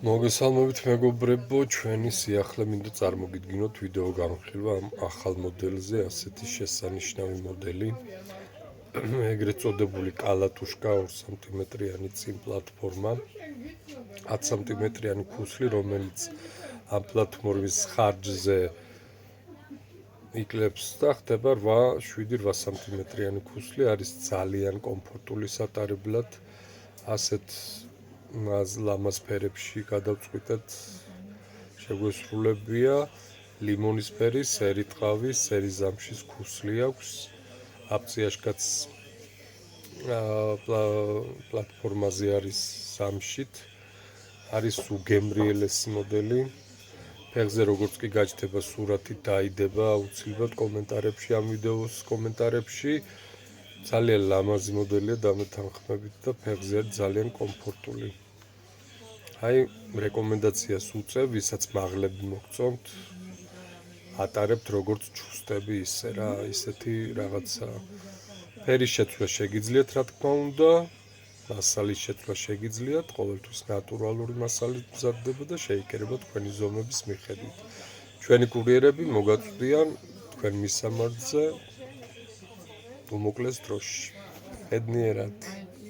მოგესალმებით მეგობრებო, ჩვენი სიახლე მინდა წარმოგიდგინოთ ვიდეო განხილვა ამ ახალ მოდელზე, ასეთი შესანიშნავი მოდელი, ეგრეთ წოდებული კალატუშკა 2 სმ-იანი წინ პლატფორმა, 10 სმ-იანი ქუსლი, რომელიც ამ პლატფორმის ხარჯზე იკლებს და ხდება 7-8 სმ-იანი ქუსლი, არის ძალიან კომფორტული სატარებლად, ასეთ ლამაზ ფერებში გადავწყვიტეთ შეგვესრულებია ლიმონისფერი, სერიტყავი, სერიზამშის ქუსლი აქვს აფციაშკაც პლატფორმაზე არის სამშით არის უგემრიელესი მოდელი ფეხზე როგორც კი გაჩნდება სურათი დაიდება აუცილებლად კომენტარებში ამ ვიდეოს კომენტარებში ძალიან ლამაზი მოდელია დამეთანხმებით და ფეხზე ძალიან კომფორტული. აი, რეკომენდაციას უწევ, ვისაც მაღლები მოგწონთ, ატარებთ როგორც ჩუსტები ისე რა, ისეთი რაღაცა. ფერის შეცვლა შეგიძლიათ, რა თქმა უნდა, მასალის შეცვლა შეგიძლიათ, ყოველთვის ნატურალური მასალი მზადდება და შეიკერება თქვენი ზომების მიხედვით. ჩვენი კურიერები მოგაწვდიან თქვენ მისამართზე უმოკლეს დროში. ბედნიერად.